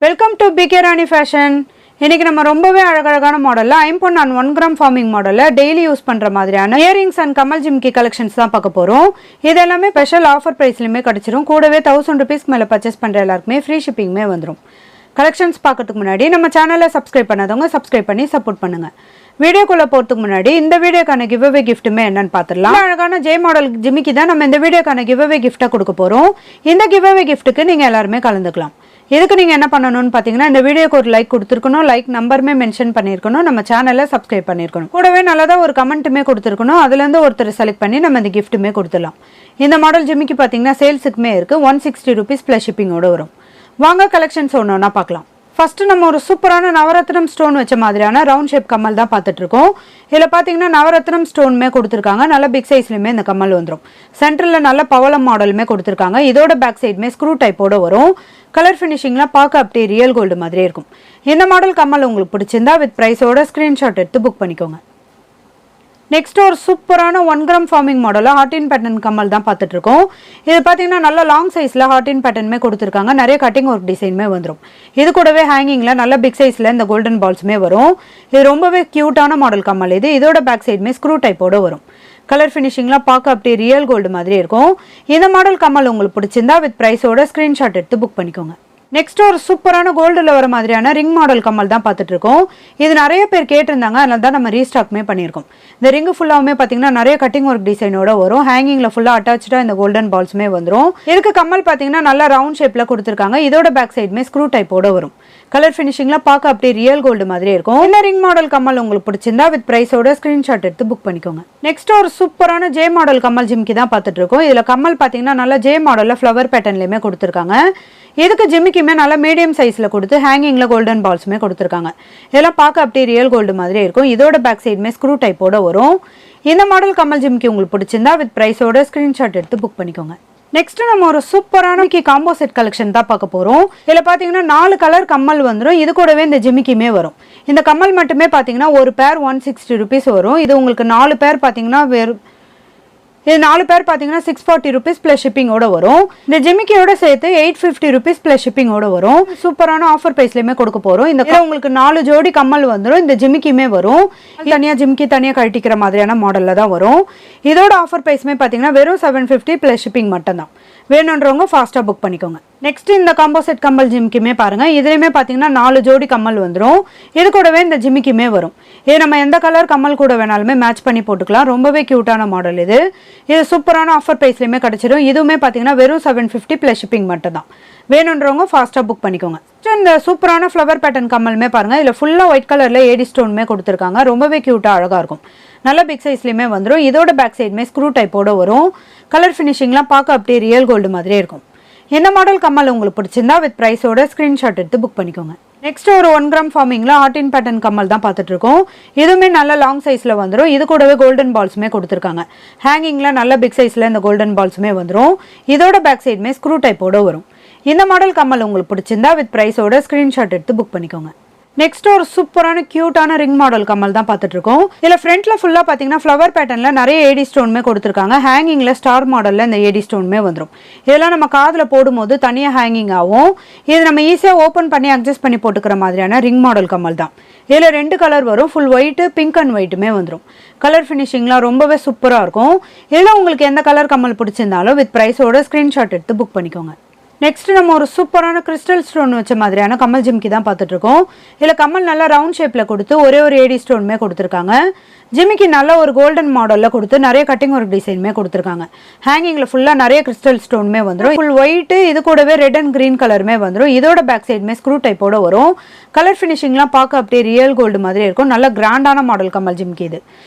Welcome to PK Rani fashion. இன்னைக்கு நம்ம ரொம்பவே அழகழகான மாடல்ல ஐம்பொன் அண்ட் 1 கிராம் ஃபார்மிங் மாடல்ல டெய்லி யூஸ் பண்ற மாதிரியான இயரிங்ஸ் அண்ட் கமல் ஜிம்கி கலெக்ஷன்ஸ் தான் பார்க்க போறோம். இது எல்லாமே ஸ்பெஷல் ஆஃபர் பிரைஸ்லயுமே கிடைச்சிரும். கூடவே 1000 ரூபீஸ்க்கு மேல பர்ச்சேஸ் பண்ற எல்லாருக்குமே ஃப்ரீ ஷிப்பிங்மே வந்துடும். கலெக்ஷன்ஸ் பார்க்கறதுக்கு முன்னாடி நம்ம சேனலை சப்ஸ்கிரைப் பண்ணாதவங்க சப்ஸ்கிரைப் பண்ணி சப்போர்ட் பண்ணுங்க. வீடியோக்குள்ள போறதுக்கு முன்னாடி இந்த வீடியோக்கான கிவ் அவே கிஃப்ட்டுமே என்னன்னு பார்த்துடலாம். அழகான ஜே மாடல் ஜிமிக்கி தான் நம்ம இந்த வீடியோக்கான கிவ் அவே கிஃப்ட்டா கொடுக்க போறோம். இந்த கிவ் அவே கிஃப்ட்டுக்கு நீங்க எல்லாருமே கலந்துக்கலாம். இதுக்கு நீங்கள் என்ன பண்ணணும்னு பார்த்தீங்கன்னா, இந்த வீடியோக்கு ஒரு லைக் கொடுத்துருக்கணும், லைக் நம்பருமே மென்ஷன் பண்ணியிருக்கணும், நம்ம சேனலை சப்ஸ்கிரைப் பண்ணியிருக்கணும், கூடவே நல்லதாக ஒரு கமெண்ட்டுமே கொடுத்துருக்கணும். அதுலேருந்து ஒருத்தர் செலக்ட் பண்ணி நம்ம இந்த கிஃப்ட்டுமே கொடுத்துடலாம். இந்த மாடல் ஜிமிக்கி பார்த்தீங்கன்னா சேல்ஸுக்குமே இருக்குது. 160 ரூபீஸ் ப்ளஸ் ஷிப்பிங்கோடு வரும். வாங்க கலெக்ஷன்ஸ் ஒன்று ஒன்றா பார்க்கலாம். ஃபர்ஸ்ட் நம்ம ஒரு சூப்பரான நவரத்னம் ஸ்டோன் வச்ச மாதிரியான ரவுண்ட் ஷேப் கம்மல் தான் பார்த்துட்டு இருக்கோம். இதில் பார்த்தீங்கன்னா நவரத்னம் ஸ்டோனுமே கொடுத்துருக்காங்க. நல்ல பிக் சைஸ்லையுமே இந்த கம்மல் வந்துடும். சென்டரில் நல்ல பவளம் மாடலுமே கொடுத்துருக்காங்க. இதோட பேக் சைடுமே ஸ்க்ரூ டைப்போட வரும். கலர் ஃபினிஷிங்லாம் பார்க்க அப்படியே ரியல் கோல்டு மாதிரியே இருக்கும். இந்த மாடல் கம்மல் உங்களுக்கு பிடிச்சிருந்தா வித் ப்ரைஸோட ஸ்க்ரீன்ஷாட் எடுத்து புக் பண்ணிக்கோங்க. நெக்ஸ்ட் ஒரு சூப்பரான 1 கிராம் ஃபார்மிங் மாடலில் ஹார்டின் பேட்டர்ன் கம்மல் தான் பார்த்துட்டு இருக்கோம். இது பார்த்தீங்கன்னா நல்ல லாங் சைஸில் ஹார்டின் பேட்டர்னுமே கொடுத்துருக்காங்க. நிறைய கட்டிங் ஒர்க் டிசைனுமே வந்துடும். இது கூடவே ஹேங்கிங்கில் நல்ல பிக் சைஸில் இந்த கோல்டன் பால்ஸுமே வரும். இது ரொம்பவே க்யூட்டான மாடல் கம்மல். இதோட பேக் சைடுமே ஸ்க்ரூ டைப்போட வரும். கலர் ஃபினிஷிங்லாம் பார்க்க அப்படியே ரியல் கோல்டு மாதிரி இருக்கும். இந்த மாடல் கம்மல் உங்களுக்கு பிடிச்சிருந்தா வித் ப்ரைஸோட ஸ்க்ரீன்ஷாட் எடுத்து புக் பண்ணிக்கோங்க. நெக்ஸ்ட் ஒரு சூப்பரான கோல்டில் வர மாதிரியான ரிங் மாடல் கம்மல் தான் பார்த்துட்டு இருக்கோம். இது நிறைய பேர் கேட்டிருந்தாங்க, அதனால தான் நம்ம ரீஸ்டாக்மே பண்ணியிருக்கோம். இந்த ரிங்கு ஃபுல்லாகவுமே பார்த்தீங்கன்னா நிறைய கட்டிங் ஒர்க் டிசைனோட வரும். ஹேங்கிங்கில் ஃபுல்லாக அட்டாச்சாக இந்த கோல்டன் பால்ஸுமே வந்துடும். இதுக்கு கம்மல் பார்த்தீங்கன்னா நல்லா ரவுண்ட் ஷேப்பில் கொடுத்துருக்காங்க. இதோட பேக் சைடுமே ஸ்க்ரூ டைப்போட வரும். கலர் ஃபினிஷிங்லாம் பார்க்க அப்படியே ரியல் கோல்டு மாதிரியே இருக்கும். இந்த ரிங் மாடல் கம்மல் உங்களுக்கு பிடிச்சிருந்தா வித் ப்ரைஸோட ஸ்க்ரீன்ஷாட் எடுத்து புக் பண்ணிக்கோங்க. நெக்ஸ்ட் ஒரு சூப்பரான ஜே மாடல் கம்மல் ஜிமிக்கி தான் பார்த்துட்டு இருக்கோம். இதில் கம்மல் பார்த்தீங்கன்னா நல்லா ஜே மாடலில் ஃப்ளவர் பேட்டர்ன்லையுமே கொடுத்துருக்காங்க. இதுக்கு ஜிமிக்கியுமே நல்லா மீடியம் சைஸில் கொடுத்து ஹேங்கிங்கில் கோல்டன் பால்ஸுமே கொடுத்துருக்காங்க. இதெல்லாம் பார்க்க அப்படியே ரியல் கோல்டு மாதிரியே இருக்கும். இதோட பேக் சைடுமே ஸ்க்ரூ டைப்போட வரும். இந்த மாடல் கம்மல் ஜிமிக்கி உங்களுக்கு பிடிச்சிருந்தா வித் ப்ரைஸோட ஸ்க்ரீன்ஷாட் எடுத்து புக் பண்ணிக்கோங்க. நெக்ஸ்ட் நம்ம ஒரு சூப்பரான காம்போ செட் கலெக்ஷன் தான் பார்க்க போகிறோம். இதில் பார்த்தீங்கன்னா 4 கலர் கம்மல் வந்துடும். இது கூடவே இந்த ஜிமிக்கியுமே வரும். இந்த கம்மல் மட்டுமே பார்த்தீங்கன்னா ஒரு பேர் 160 ரூபீஸ் வரும். இது உங்களுக்கு 4 பேர் பார்த்தீங்கன்னா இது 4 பேர் பார்த்தீங்கன்னா 640 ரூபீஸ் ப்ளஸ் ஷிப்பிங்கோட வரும். இந்த ஜிமிக்கியோட சேர்த்து 850 ரூபீஸ் ப்ளஸ் ஷிப்பிங்கோட வரும். சூப்பரான ஆஃபர் ப்ரைஸ்லையுமே கொடுக்க போகிறோம். இந்த உங்களுக்கு 4 ஜோடி கம்மல் வந்துடும். இந்த ஜிமிக்கியுமே வரும். தனியாக ஜிமிக்கி தனியாக கழட்டிக்கிற மாதிரியான மாடலில் தான் வரும். இதோட ஆஃபர் ப்ரைஸுமே பார்த்தீங்கன்னா வெறும் 750 ப்ளஸ் ஷிப்பிங் மட்டும்தான். வேணுன்றவங்க ஃபாஸ்ட்டாக புக் பண்ணிக்கோங்க. நெக்ஸ்ட் இந்த காம்போ செட் கம்மல் ஜிமிக்கியுமே பாருங்க. இதுலையுமே பார்த்தீங்கன்னா 4 ஜோடி கம்மல் வந்துடும். இது கூடவே இந்த ஜிமிக்கியுமே வரும். இது நம்ம எந்த கலர் கம்மல் கூட வேணாலுமே மேட்ச் பண்ணி போட்டுக்கலாம். ரொம்பவே க்யூட்டான மாடல் இது. இது சூப்பரான ஆஃபர் ப்ரைஸ்லையுமே கிடைச்சிடும். இதுவுமே பார்த்தீங்கன்னா வெறும் 750 ப்ளஸ் ஷிப்பிங் மட்டும் தான். வேணுன்றவங்க ஃபாஸ்ட்டாக புக் பண்ணிக்கோங்க. இந்த சூப்பரான ஃப்ளவர் பேட்டர்ன் கம்மலுமே பாருங்க. இதில் ஃபுல்லாக ஒயிட் கலரில் ஏடி ஸ்டோனுமே கொடுத்துருக்காங்க. ரொம்பவே க்யூட்டாக அழகாக இருக்கும். நல்ல பிக் சைஸ்லையுமே வந்துடும். இதோட பேக் சைடுமே ஸ்க்ரூ டைப்போட வரும். கலர் ஃபினிஷிங்லாம் பார்க்க அப்படியே ரியல் கோல்டு மாதிரியே இருக்கும். இந்த மாடல் கம்மல் உங்களுக்கு பிடிச்சிருந்தா வித் ப்ரைஸோட ஸ்க்ரீன்ஷாட் எடுத்து புக் பண்ணிக்கோங்க. நெக்ஸ்ட் ஒரு 1 கிராம் ஃபார்மிங்கில் ஹார்டின் பேட்டர்ன் கம்மல் தான் பார்த்துட்டு இருக்கோம். இதுவுமே நல்ல லாங் சைஸில் வந்துடும். இது கூடவே கோல்டன் பால்ஸுமே கொடுத்துருக்காங்க. ஹேங்கிங்கில் நல்ல பிக் சைஸில் இந்த கோல்டன் பால்ஸுமே வந்துடும். இதோட பேக் சைடுமே ஸ்க்ரூ டைப்போட வரும். இந்த மாடல் கம்மல் உங்களுக்கு பிடிச்சிருந்தா வித் ப்ரைஸோட ஸ்க்ரீன்ஷாட் எடுத்து புக் பண்ணிக்கோங்க. நெக்ஸ்ட் ஒரு சூப்பரான கியூட்டான ரிங் மாடல் கம்மல் தான் பார்த்துட்டு இருக்கோம். இதில் ஃப்ரண்ட்ல ஃபுல்லாக பார்த்தீங்கன்னா ஃப்ளவர் பேட்டர்னில் நிறைய ஏடி ஸ்டோனுமே கொடுத்துருக்காங்க. ஹேங்கிங்கில் ஸ்டார் மாடலில் இந்த ஏடி ஸ்டோனுமே வந்துடும். இதெல்லாம் நம்ம காதில் போடும்போது தனியாக ஹேங்கிங் ஆகும். இது நம்ம ஈஸியாக ஓப்பன் பண்ணி அட்ஜஸ்ட் பண்ணி போட்டுக்கிற மாதிரியான ரிங் மாடல் கம்மல் தான். இதில் 2 கலர் வரும். ஃபுல் ஒயிட்டு பிங்க் அண்ட் ஒயிட்டுமே வந்துடும். கலர் ஃபினிஷிங்லாம் ரொம்பவே சூப்பராக இருக்கும். இதில் உங்களுக்கு எந்த கலர் கம்மல் பிடிச்சிருந்தாலும் வித் ப்ரைஸோட ஸ்க்ரீன்ஷாட் எடுத்து புக் பண்ணிக்கோங்க. நெக்ஸ்ட் நம்ம ஒரு சூப்பரான கிறிஸ்டல் ஸ்டோன் வச்ச மாதிரியான கம்மல் ஜிமிக்கி தான் பார்த்துட்டு இருக்கோம். இதில் கம்மல் நல்லா ரவுண்ட் ஷேப்பில் கொடுத்து ஒரே ஒரு ஏடி ஸ்டோனுமே கொடுத்துருக்காங்க. ஜிமிக்கி நல்ல ஒரு கோல்டன் மாடலில் கொடுத்து நிறைய கட்டிங் ஒர்க் டிசைனுமே கொடுத்துருக்காங்க. ஹேங்கிங்கில் ஃபுல்லாக நிறைய கிறிஸ்டல் ஸ்டோனுமே வந்துடும். ஃபுல் ஒயிட்டு இது கூடவே ரெட் அண்ட் க்ரீன் கலருமே வந்துடும். இதோட பேக் சைடுமே ஸ்க்ரூ டைப்போட வரும். கலர் ஃபினிஷிங்லாம் பார்க்க அப்படியே ரியல் கோல்டு மாதிரி இருக்கும். நல்ல கிராண்டான மாடல் கம்மல் ஜிமிக்கி இது.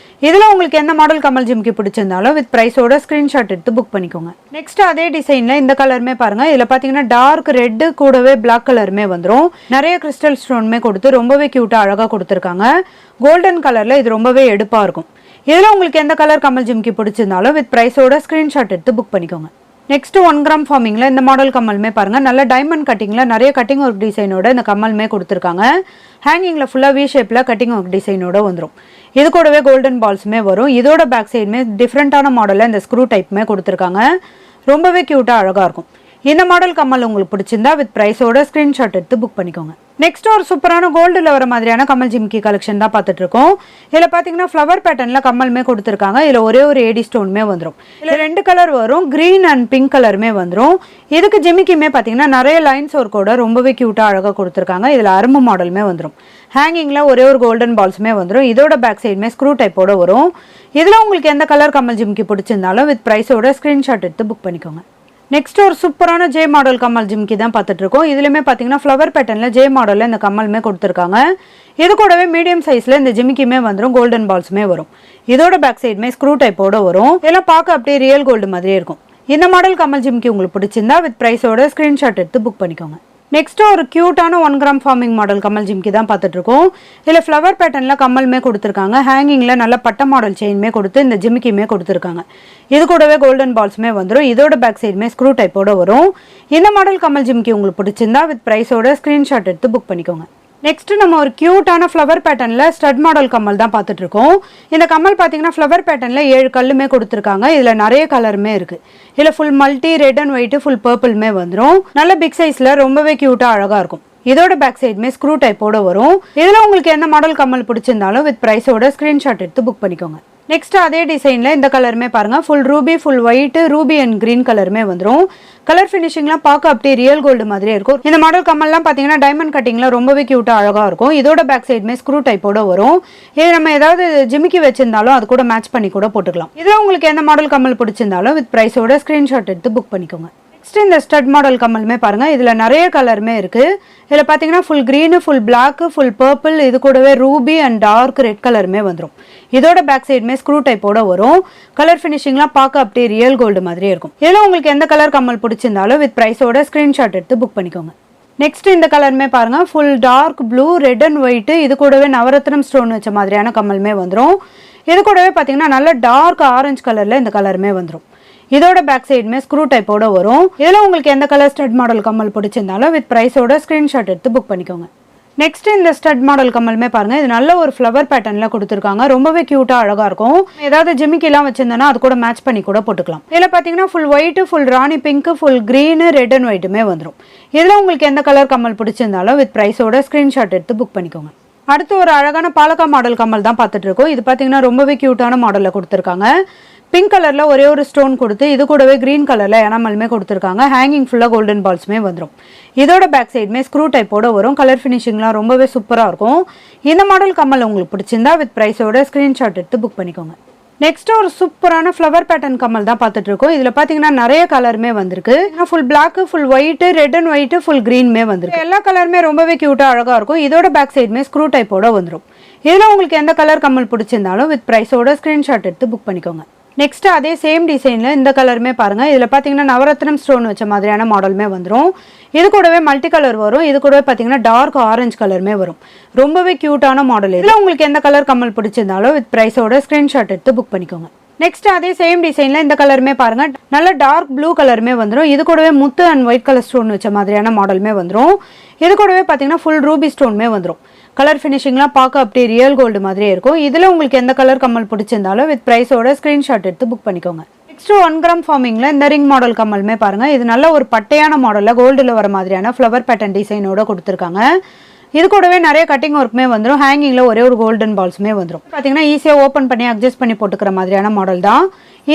இதில் உங்களுக்கு எந்த மாடல் கம்மல் ஜிமிக்கி பிடிச்சிருந்தாலும் வித் ப்ரைஸோட ஸ்க்ரீன்ஷாட் எடுத்து புக் பண்ணிக்கோங்க. நெக்ஸ்ட் அதே டிசைனில் இந்த கலருமே பாருங்கள். இதில் பார்த்தீங்கன்னா டார்க் ரெட்டு கூடவே பிளாக் கலருமே வந்துடும். நிறைய கிறிஸ்டல் ஸ்டோனுமே கொடுத்து ரொம்பவே க்யூட்டாக அழகாக கொடுத்துருக்காங்க. கோல்டன் கலரில் இது ரொம்பவே எடுப்பாக இருக்கும். இதில் உங்களுக்கு எந்த கலர் கம்மல் ஜிமிக்கி பிடிச்சிருந்தாலும் வித் ப்ரைஸோட ஸ்க்ரீன்ஷாட் எடுத்து புக் பண்ணிக்கோங்க. நெக்ஸ்ட் 1 கிராம் ஃபார்மிங்கில் இந்த மாடல் கம்மலுமே பாருங்கள். நல்ல டைமண்ட் கட்டிங்கில் நிறைய கட்டிங் ஒர்க் டிசைனோட இந்த கம்மலுமே கொடுத்துருக்காங்க. ஹேங்கிங்கில் ஃபுல்லாக வி ஷேப்பில் கட்டிங் ஒர்க் டிசைனோட வந்துடும். இது கூடவே கோல்டன் பால்ஸுமே வரும். இதோட பேக் சைடுமே டிஃப்ரெண்ட்டான மாடலில் இந்த ஸ்க்ரூ டைப்புமே கொடுத்துருக்காங்க. ரொம்பவே க்யூட்டாக அழகாக இருக்கும். இந்த மாடல் கம்மல் உங்களுக்கு பிடிச்சிருந்தா வித் பிரைஸோட ஸ்க்ரீன்ஷாட் எடுத்து புக் பண்ணிக்கோங்க. நெக்ஸ்ட் ஒரு சூப்பரான கோல்டில் வர மாதிரியான கமல் ஜிம்கி கலெக்ஷன் தான் பார்த்துட்டு இருக்கோம். இதில் பார்த்தீங்கன்னா ஃப்ளவர் பேட்டர்னில் கம்மலுமே கொடுத்துருக்காங்க. இதில் ஒரே ஒரு ஏடி ஸ்டோனுமே வந்துடும். இதில் 2 கலர் வரும், க்ரீன் அண்ட் பிங்க் கலருமே வந்துடும். இதுக்கு ஜிமிக்கியுமே பார்த்தீங்கன்னா நிறைய லைன்ஸ் ஒர்க்கோட ரொம்பவே க்யூட்டாக அழகாக கொடுத்துருக்காங்க. இதில் அரும்பு மாடலுமே வந்துடும். ஹேங்கிங்கில் ஒரே ஒரு கோல்டன் பால்ஸுமே வந்துடும். இதோட பேக் சைடுமே ஸ்க்ரூ டைப்போட வரும். இதில் உங்களுக்கு எந்த கலர் கமல் ஜிம்கி பிடிச்சிருந்தாலும் வித் ப்ரைஸோட ஸ்க்ரீன்ஷாட் எடுத்து புக் பண்ணிக்கோங்க. நெக்ஸ்ட் ஒரு சூப்பரான ஜே மாடல் கம்மல் ஜிம்கி தான் பார்த்துட்டு இருக்கோம். இதுலையுமே பார்த்தீங்கன்னா ஃப்ளவர் பேட்டர்னில் ஜே மாடலில் இந்த கம்மலுமே கொடுத்துருக்காங்க. இது கூடவே மீடியம் சைஸில் இந்த ஜிமிக்கியுமே வந்துடும், கோல்டன் பால்ஸுமே வரும். இதோட பேக் சைடுமே ஸ்க்ரூ டைப்போட வரும். இதெல்லாம் பார்க்க அப்படியே ரியல் கோல்டு மாதிரியே இருக்கும். இந்த மாடல் கம்மல் ஜிம்கி உங்களுக்கு பிடிச்சிருந்தா வித் ப்ரைஸோட ஸ்க்ரீன்ஷாட் எடுத்து புக் பண்ணிக்கோங்க. நெக்ஸ்ட் ஒரு கியூட்டான 1 கிராம் ஃபார்மிங் மாடல் கம்மல் ஜிம்கி தான் பார்த்துட்டு இருக்கோம். இதில் ஃப்ளவர் பேட்டர்னில் கம்மலுமே கொடுத்துருக்காங்க. ஹேங்கிங்கில் நல்ல பட்ட மாடல் செயின்மே கொடுத்து இந்த ஜிமிக்கியுமே கொடுத்துருக்காங்க. இது கூடவே கோல்டன் பால்ஸுமே வந்துடும். இதோட பேக் சைடுமே ஸ்க்ரூ டைப்போட வரும். இந்த மாடல் கம்மல் ஜிம்கி உங்களுக்கு பிடிச்சிருந்தா வித் ப்ரைஸோட ஸ்க்ரீன்ஷாட் எடுத்து புக் பண்ணிக்கோங்க. நெக்ஸ்ட் நம்ம ஒரு கியூட்டான ஃப்ளவர் பேட்டர்னில் ஸ்டட் மாடல் கம்மல் தான் பார்த்துட்டு இருக்கோம். இந்த கம்மல் பார்த்தீங்கன்னா ஃப்ளவர் பேட்டர்னில் 7 கல்லுமே கொடுத்துருக்காங்க. இதில் நிறைய கலருமே இருக்குது. இதில் full multi red and white full பர்பிள்மே வந்துடும். நல்ல பிக் சைஸில் ரொம்பவே க்யூட்டாக அழகாக இருக்கும். இதோட பேக் சைடுமே ஸ்க்ரூ டைப்போட வரும். இதில் உங்களுக்கு எந்த மாடல் கம்மல் பிடிச்சிருந்தாலும் வித் ப்ரைஸோட ஸ்க்ரீன்ஷாட் எடுத்து புக் பண்ணிக்கோங்க. நெக்ஸ்ட் அதே டிசைனில் இந்த கலருமே பாருங்கள், full Ruby, full white, Ruby and green கலருமே வந்துடும். கலர் ஃபினிஷிங்லாம் பார்க்க அப்படியே ரியல் கோல்டு மாதிரியே இருக்கும். இந்த மாடல் கம்மல்லாம் பார்த்தீங்கன்னா டைமண்ட் கட்டிங்கில் ரொம்பவே க்யூட்டாக அழகாக இருக்கும். இதோட பேக் சைடுமே ஸ்க்ரூ டைப்போட வரும். இது நம்ம ஏதாவது ஜிமிக்கி வச்சிருந்தாலும் அது கூட மேட்ச் பண்ணி கூட போட்டுக்கலாம். இதில் உங்களுக்கு எந்த மாடல் கம்மல் பிடிச்சிருந்தாலும் வித் ப்ரைஸோட ஸ்க்ரீன்ஷாட் எடுத்து புக் பண்ணிக்கோங்க. நெக்ஸ்ட் இந்த ஸ்டட் மாடல் கம்மலுமே பாருங்கள், இதில் நிறைய கலருமே இருக்குது. இதில் பார்த்தீங்கன்னா full green, full black, full purple, இது கூடவே ரூபி அண்ட் டார்க் ரெட் கலருமே வந்துடும். இதோட பேக் சைடுமே ஸ்க்ரூ டைப்போட வரும். கலர் ஃபினிஷிங்லாம் பார்க்க அப்படியே ரியல் கோல்டு மாதிரியே இருக்கும். இதில் உங்களுக்கு எந்த கலர் கம்மல் பிடிச்சிருந்தாலும் வித் ப்ரைஸோட ஸ்க்ரீன்ஷாட் எடுத்து புக் பண்ணிக்கோங்க. நெக்ஸ்ட் இந்த கலருமே பாருங்கள், full dark blue, red and white, இது கூடவே நவரத்னம் ஸ்டோன் வச்ச மாதிரியான கம்மலுமே வந்துடும். இது கூடவே பார்த்தீங்கன்னா நல்ல டார்க் ஆரஞ்சு கலரில் இந்த கலருமே வந்துடும். இதோட பேக் சைடுமே ஸ்க்ரூ டைப்போட வரும். இதில் உங்களுக்கு எந்த கலர் ஸ்டட் மாடல் கம்மல் பிடிச்சிருந்தாலும் வித் ப்ரைஸோட ஸ்க்ரீன்ஷாட் எடுத்து புக் பண்ணிக்கோங்க. நெக்ஸ்ட் இந்த ஸ்டட் மாடல் கம்மலுமே பாருங்கள், இது நல்ல ஒரு ஃப்ளவர் பேட்டர்னில் கொடுத்துருக்காங்க. ரொம்பவே க்யூட்டாக அழகாக இருக்கும். ஏதாவது ஜிமிக்கிலாம் வச்சிருந்தோன்னா அது கூட மேட்ச் பண்ணி கூட போட்டுக்கலாம். இதில் பார்த்தீங்கன்னா ஃபுல் ஒயிட்டு, ஃபுல் ராணி pink, full green, red and ஒயிட்டுமே வந்துடும். இதில் உங்களுக்கு எந்த கலர் கம்மல் பிடிச்சிருந்தாலும் வித் ப்ரைஸோட ஸ்க்ரீன்ஷாட் எடுத்து புக் பண்ணிக்கோங்க. அடுத்து ஒரு அழகான பாலக்கா மாடல் கம்மல் தான் பார்த்துட்டு இருக்கோம். இது பார்த்தீங்கன்னா ரொம்பவே க்யூட்டான மாடலில் கொடுத்துருக்காங்க. பிங்க் கலரில் ஒரே ஒரு ஸ்டோன் கொடுத்து இது கூடவே க்ரீன் கலரில் எனாமலுமே கொடுத்துருக்காங்க. ஹேங்கிங் ஃபுல்லாக கோல்டன் பால்ஸுமே வந்துடும். இதோட பேக் சைடுமே ஸ்க்ரூ டைப்போட வரும். கலர் ஃபினிஷிங்லாம் ரொம்பவே சூப்பராக இருக்கும். இந்த மாடல் கம்மல் உங்களுக்கு பிடிச்சிருந்தா வித் ப்ரைஸோட ஸ்க்ரீன்ஷாட் எடுத்து புக் பண்ணிக்கோங்க. நெக்ஸ்ட் ஒரு சூப்பரான ஃப்ளவர் பேட்டர்ன் கம்மல் தான் பார்த்துட்டு இருக்கோம். இதில் பார்த்தீங்கன்னா நிறைய கலருமே வந்திருக்கு. Full black, full white, red and white, full க்ரீன்மே வந்துருக்கு. எல்லா கலருமே ரொம்பவே க்யூட்டாக அழகாக இருக்கும். இதோட பேக் சைடுமே ஸ்க்ரூ டைப்போட வந்துடும். இதில் உங்களுக்கு எந்த கலர் கம்மல் பிடிச்சிருந்தாலும் வித் ப்ரைஸோட ஸ்க்ரீன்ஷாட் எடுத்து புக் பண்ணிக்கோங்க. நெக்ஸ்ட் அதே சேம் டிசைனில் இந்த கலருமே பாருங்கள், இதில் பார்த்தீங்கன்னா நவரத்னம் ஸ்டோன் வச்ச மாதிரியான மாடலுமே வந்துடும். இது கூடவே மல்டி கலர் வரும். இது கூடவே பார்த்தீங்கன்னா டார்க் ஆரஞ்சு கலருமே வரும். ரொம்பவே க்யூட்டான மாடல். இதில் உங்களுக்கு எந்த கலர் கம்மல் பிடிச்சிருந்தாலும் வித் ப்ரைஸோட ஸ்க்ரீன்ஷாட் எடுத்து புக் பண்ணிக்கோங்க. நெக்ஸ்ட் அதே சேம் டிசைனில் இந்த கலருமே பாருங்கள், நல்ல டார்க் ப்ளூ கலருமே வந்துடும். இது கூடவே முத்து அண்ட் ஒயிட் கலர் ஸ்டோன் வச்ச மாதிரியான மாடலுமே வந்துடும். இது கூடவே பார்த்தீங்கன்னா ஃபுல் ரூபி ஸ்டோனுமே வந்துடும். கலர் ஃபினிஷிங்லாம் பார்க்க அப்படியே ரியல் கோல்டு மாதிரியே இருக்கும். இதில் உங்களுக்கு எந்த கலர் கம்மல் பிடிச்சிருந்தாலும் வித் ப்ரைஸோட ஸ்க்ரீன்ஷாட் எடுத்து புக் பண்ணிக்கோங்க. நெக்ஸ்ட் 1 கிராம் ஃபார்மிங்கில் இந்த ரிங் மாடல் கம்மலுமே பாருங்கள், இது நல்ல ஒரு பட்டையான மாடலில் கோல்டில் வர மாதிரியான ஃப்ளவர் பேட்டர்ன் டிசைனோட கொடுத்துருக்காங்க. இது கூடவே நிறைய கட்டிங் ஒர்க்குமே வந்துடும். ஹேங்கிங்கில் ஒரே ஒரு கோல்டன் பால்ஸுமே வந்துடும். பார்த்தீங்கன்னா ஈஸியாக ஓப்பன் பண்ணி அட்ஜஸ்ட் பண்ணி போட்டுக்கிற மாதிரியான மாடல் தான்.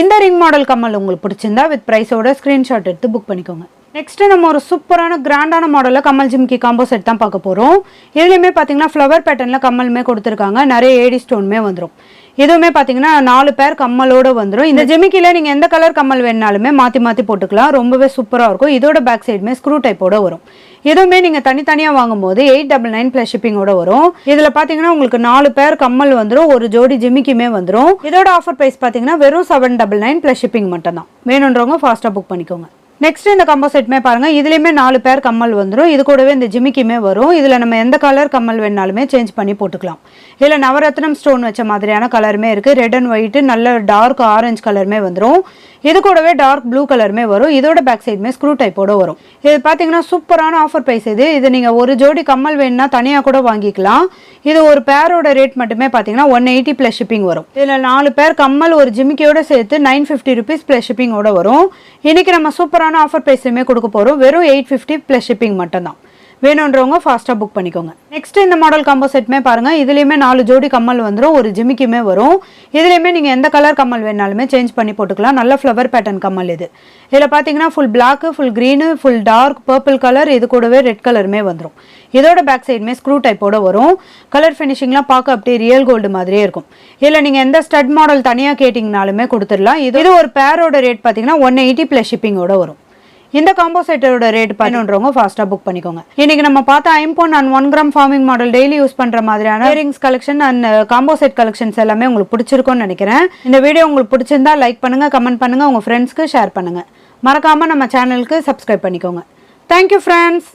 இந்த ரிங் மாடல் கம்மல் உங்களுக்கு பிடிச்சிருந்தா வித் ப்ரைஸோட ஸ்க்ரீன்ஷாட் எடுத்து புக் பண்ணிக்கோங்க. நெக்ஸ்ட் நம்ம ஒரு சூப்பரான கிராண்டான மாடலில் கம்மல் ஜிம்கி காம்போ செட் தான் பார்க்க போகிறோம். இதுலேயுமே பார்த்தீங்கன்னா ஃப்ளவர் பேட்டர்னில் கம்மலுமே கொடுத்துருக்காங்க. நிறைய ஏடி ஸ்டோனுமே வந்துடும். இதுவுமே பார்த்தீங்கன்னா 4 பேர் கம்மலோடு வந்துடும். இந்த ஜிமிக்கியில் நீங்கள் எந்த கலர் கம்மல் வேணாலுமே மாற்றி மாற்றி போட்டுக்கலாம். ரொம்பவே சூப்பராக இருக்கும். இதோட பேக் சைடுமே ஸ்க்ரூ டைப்போட வரும். இதுவுமே நீங்கள் தனித்தனியாக வாங்கும்போது 899 ப்ளஸ் ஷிப்பிங்கோட வரும். இதில் பார்த்தீங்கன்னா உங்களுக்கு 4 பேர் கம்மல் வந்துடும். ஒரு ஜோடி ஜிமிக்கியுமே வந்துடும். இதோட ஆஃபர் ப்ரைஸ் பார்த்தீங்கன்னா வெறும் 799 ப்ளஸ் ஷிப்பிங் மட்டும் தான். வேணுன்றவங்க ஃபாஸ்ட்டாக புக் பண்ணிக்கோங்க. நெக்ஸ்ட் இந்த கம்போ செட்டுமே பாருங்கள், இதுலேயுமே 4 பேர் கம்மல் வந்துடும். இது கூடவே இந்த ஜிமிக்கியுமே வரும். இதில் நம்ம எந்த கலர் கம்மல் வேணாலுமே சேஞ்ச் பண்ணி போட்டுக்கலாம். இதில் நவரத்னம் ஸ்டோன் வச்ச மாதிரியான கலருமே இருக்குது. ரெட் அண்ட் ஒயிட்டு நல்ல டார்க் ஆரஞ்சு கலருமே வந்துடும். இது கூடவே டார்க் ப்ளூ கலருமே வரும். இதோட பேக் சைடுமே ஸ்க்ரூ டைப்போட வரும். இது பார்த்தீங்கன்னா சூப்பரான ஆஃபர் ப்ரைஸ். இது நீங்கள் ஒரு ஜோடி கம்மல் வேணும்னா தனியாக கூட வாங்கிக்கலாம். இது ஒரு பேரோட ரேட் மட்டுமே பார்த்தீங்கன்னா 180 ப்ளஸ் ஷிப்பிங் வரும். இதில் 4 பேர் கம்மல் ஒரு ஜிமிக்கியோட சேர்த்து 950 ருபீஸ் ப்ளஸ் ஷிப்பிங்கோட வரும். இன்றைக்கி நம்ம சூப்பரான சூப்பரான ஆஃபர் ப்ரைஸ்லையுமே கொடுக்க போகிறோம். வெறும் 850 ப்ளஸ் ஷிப்பிங் மட்டும்தான். வேணுன்றவங்க ஃபாஸ்ட்டாக புக் பண்ணிக்கோங்க. நெக்ஸ்ட் இந்த மாடல் காம்போ செட்டுமே பாருங்கள். இதுலேயுமே 4 ஜோடி கம்மல் வந்துடும், ஒரு ஜிமிக்குமே வரும். இதுலேயுமே நீங்கள் எந்த கலர் கம்மல் வேணாலுமே சேஞ்ச் பண்ணி போட்டுக்கலாம். நல்ல ஃப்ளவர் பேட்டர்ன் கம்மல் இது. இதில் பார்த்தீங்கன்னா full black, full green, full dark purple colour, இது கூடவே ரெட் கலருமே வந்துடும். இதோட பேக் சைடுமே ஸ்க்ரூ டைப்போட வரும். கலர் ஃபினிஷிங்லாம் பார்க்க அப்படியே ரியல் கோல்டு மாதிரியே இருக்கும். இதில் நீங்கள் எந்த ஸ்டட் மாடல் தனியாக கேட்டிங்கனாலுமே கொடுத்துடலாம். இது ஒரு பேரோட ரேட் பார்த்தீங்கன்னா 180 ப்ளஸ் ஷிப்பிங்கோட வரும். இந்த காம்போ செட்டோட ரேட் பண்ணுறவங்க ஃபாஸ்ட்டாக புக் பண்ணிக்கோங்க. இன்னைக்கு நம்ம பார்த்த ஐம்பொன் and 1 gram forming model daily use பண்ணுற மாதிரியான earrings collection and combo set collections எல்லாமே உங்களுக்கு பிடிச்சிருக்கும்னு நினைக்கிறேன். இந்த வீடியோ உங்களுக்கு பிடிச்சிருந்தா லைக் பண்ணுங்க, கமெண்ட் பண்ணுங்க, உங்கள் ஃப்ரெண்ட்ஸ்க்கு ஷேர் பண்ணுங்க. மறக்காம நம்ம சேனலுக்கு சப்ஸ்கிரைப் பண்ணிக்கோங்க. Thank you friends.